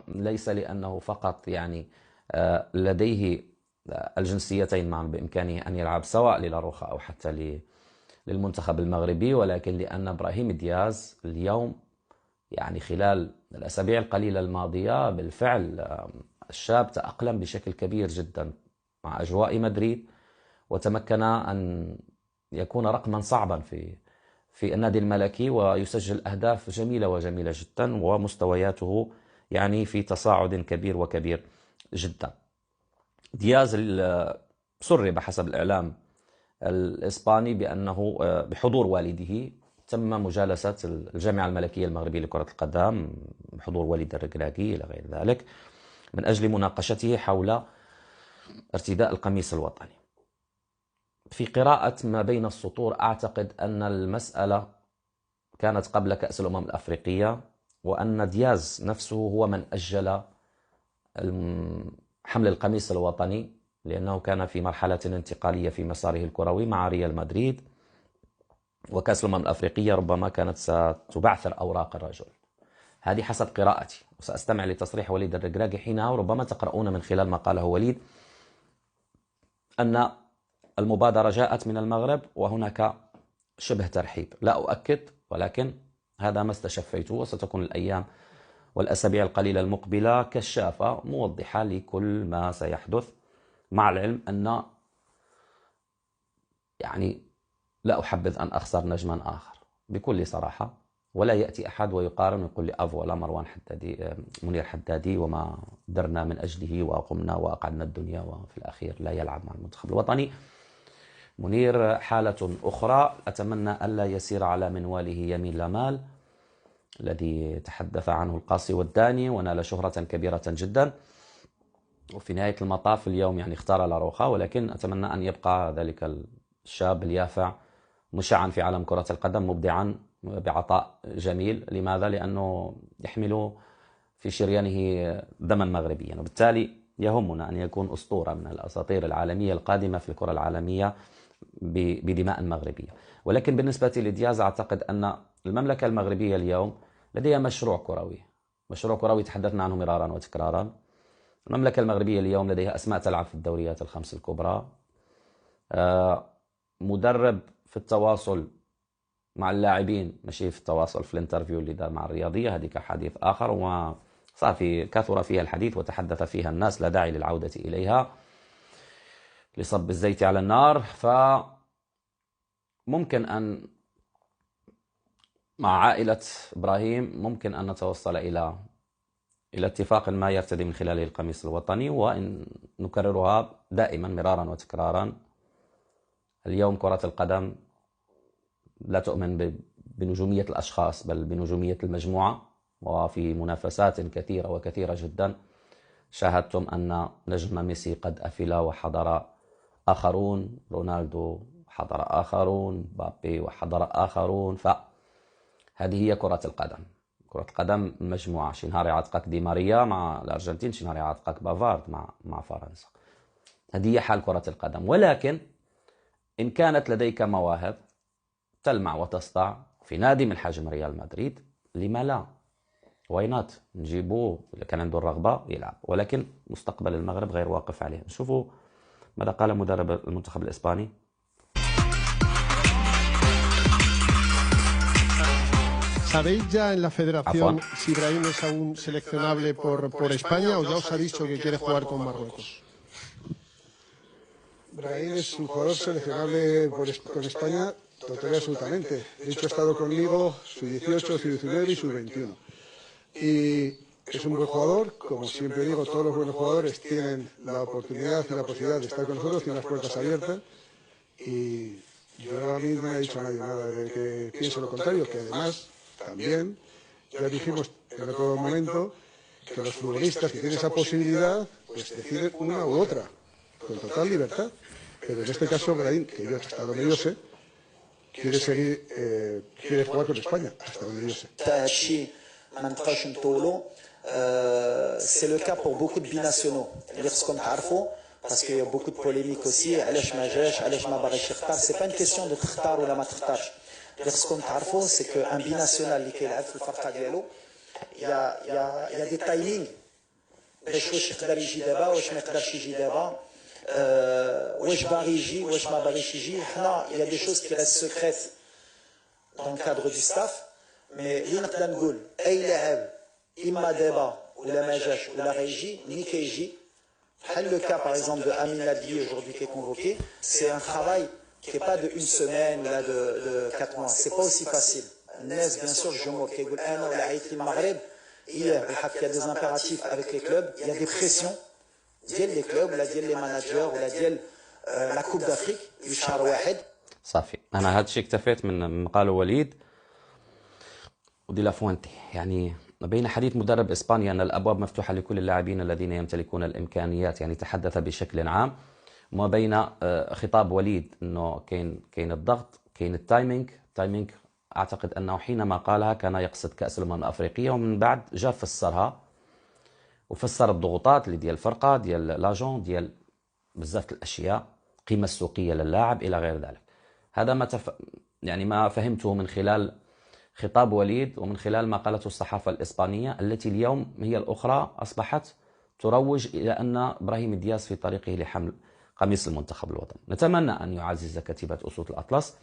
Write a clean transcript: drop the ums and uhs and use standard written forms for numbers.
وليس لأنه فقط يعني لديه الجنسيتين معا بإمكانه أن يلعب سواء للاروخا أو حتى للمنتخب المغربي، ولكن لأن إبراهيم دياز اليوم يعني خلال الأسابيع القليلة الماضية بالفعل الشاب تأقلم بشكل كبير جدا مع أجواء مدريد، وتمكن أن يكون رقما صعبا في النادي الملكي، ويسجل أهداف جميلة وجميلة جدا، ومستوياته يعني في تصاعد كبير وكبير جدا. دياز سرب حسب الإعلام الإسباني بأنه بحضور والده تم مجالسة الجامعة الملكية المغربية لكرة القدم بحضور والد الركراكي إلى غير ذلك من أجل مناقشته حول ارتداء القميص الوطني. في قراءة ما بين السطور أعتقد أن المسألة كانت قبل كأس الأمم الأفريقية، وأن دياز نفسه هو من أجل حمل القميص الوطني لأنه كان في مرحلة انتقالية في مساره الكروي مع ريال مدريد، وكأس الأمم الأفريقية ربما كانت ستبعثر أوراق الرجل. هذه حسب قراءتي، وسأستمع لتصريح وليد الركراكي حينها، وربما تقرؤون من خلال ما قاله وليد أن المبادرة جاءت من المغرب وهناك شبه ترحيب. لا أؤكد، ولكن هذا ما استشفيته، وستكون الأيام والأسابيع القليلة المقبلة كشافة موضحة لكل ما سيحدث، مع العلم أن يعني لا أحبذ أن أخسر نجما آخر بكل صراحة، ولا يأتي أحد ويقارن ويقول لي أفوالا مروان حدادي منير حدادي وما درنا من أجله وقمنا وأقعدنا الدنيا وفي الأخير لا يلعب مع المنتخب الوطني. منير حالة أخرى، أتمنى ألا يسير على منواله يمين لامال الذي تحدث عنه القاصي والداني ونال شهرة كبيرة جدا، وفي نهاية المطاف اليوم يعني اختار لاروخا، ولكن أتمنى أن يبقى ذلك الشاب اليافع مشعا في عالم كرة القدم، مبدعا بعطاء جميل. لماذا؟ لأنه يحمل في شريانه دما مغربيا، وبالتالي يهمنا أن يكون أسطورة من الأساطير العالمية القادمة في الكرة العالمية بدماء مغربية. ولكن بالنسبة لدياز أعتقد أن المملكة المغربية اليوم لديها مشروع كروي تحدثنا عنه مرارا وتكرارا. المملكة المغربية اليوم لديها أسماء تلعب في الدوريات الخمس الكبرى، مدرب في التواصل مع اللاعبين، ماشي في التواصل في الانترفيو اللي دار مع الرياضية، هذيك حديث آخر وصافي كثر فيها الحديث وتحدث فيها الناس، لا داعي للعودة إليها لصب الزيت على النار. فممكن أن مع عائلة إبراهيم ممكن أن نتوصل إلى اتفاق ما يرتدي من خلاله القميص الوطني، وإن نكررها دائما مرارا وتكرارا. اليوم كرة القدم لا تؤمن بنجومية الأشخاص بل بنجومية المجموعة، وفي منافسات كثيرة وكثيرة جدا شاهدتم أن نجم ميسي قد أفل وحضر آخرون، رونالدو حضر آخرون، بابي وحضر آخرون. فهذه هي كرة القدم. كرة القدم مجموعة، شي نهار يعتقك دي ماريا مع الأرجنتين، شي نهار يعتقك بافارد مع فرنسا. هذه هي حال كرة القدم. ولكن إن كانت لديك مواهب تلمع وتسطع في نادي من حجم ريال مدريد، لما لا؟ واينات نجيبوه إذا كان عنده الرغبة يلعب، ولكن مستقبل المغرب غير واقف عليه. نشوفوا ماذا قال مدرب المنتخب الإسباني. ¿Sabéis ya en la federación si Brahim es aún seleccionable por España o ya os ha dicho que quiere jugar con Marruecos? Brahim es un jugador seleccionable con España total y absolutamente. De hecho, ha estado conmigo sub-18, sub-19 y sub-21. Y es un buen jugador. Como siempre digo, todos los buenos jugadores tienen la oportunidad y la posibilidad de estar con nosotros, tienen las puertas abiertas. Y yo a mí no me ha dicho nadie nada de que piense lo contrario, que además también ya dijimos en otro momento que los futbolistas que tienen esa posibilidad pues deciden una u otra con total libertad. Pero en este caso Brahim, que yo hasta donde yo sé, quiere jugar con España, hasta donde yo sé. C'est le cas pour beaucoup de binationaux. Parce qu'il y a beaucoup de polémiques aussi. C'est pas une question de تختار ولا ما تختارش. خصكم تعرفوا c'est qu'un binational اللي كيلعب في الفرقة ديالو il y a des timings باش واش يقدر يجي دابا واش ما يقدرش يجي دابا، واش باغي يجي واش ما باغيش يجي. حنا il y a des choses qui restent secrètes dans le cadre du staff. mais اللي نقدر نقول اي لاعب اما دابا ولا ما جاش ولا غيجي ملي كيجي، بحال le cas par exemple de Amin Ladli aujourd'hui qui est convoqué, c'est un travail qui n'est pas de une semaine ou là de 4 mois, c'est pas aussi facile. الناس bien sûr الجمهور كيقول انا ولا عيط للمغرب hier بالحق il y a des impératifs avec les clubs, il y a des pressions ديال les clubs ولا ديال les managers ولا ديال la coupe d'Afrique في شهر واحد. صافي انا هذا الشيء اكتفيت من مقال وليد ودي لافوانتي. يعني بين حديث مدرب إسبانيا أن الأبواب مفتوحة لكل اللاعبين الذين يمتلكون الإمكانيات، يعني تحدث بشكل عام، وما بين خطاب وليد أنه كاين الضغط، كاين التايمينج أعتقد أنه حينما قالها كان يقصد كأس الأمم الأفريقية، ومن بعد جاء فسرها وفسر الضغوطات اللي ديال الفرقة ديال لاجون ديال بزاف الأشياء، قيمة السوقية للاعب إلى غير ذلك. هذا ما فهمته من خلال خطاب وليد ومن خلال ما قالته الصحافة الإسبانية التي اليوم هي الأخرى أصبحت تروج إلى أن إبراهيم دياز في طريقه لحمل قميص المنتخب الوطني. نتمنى أن يعزز كتيبة أسود الأطلس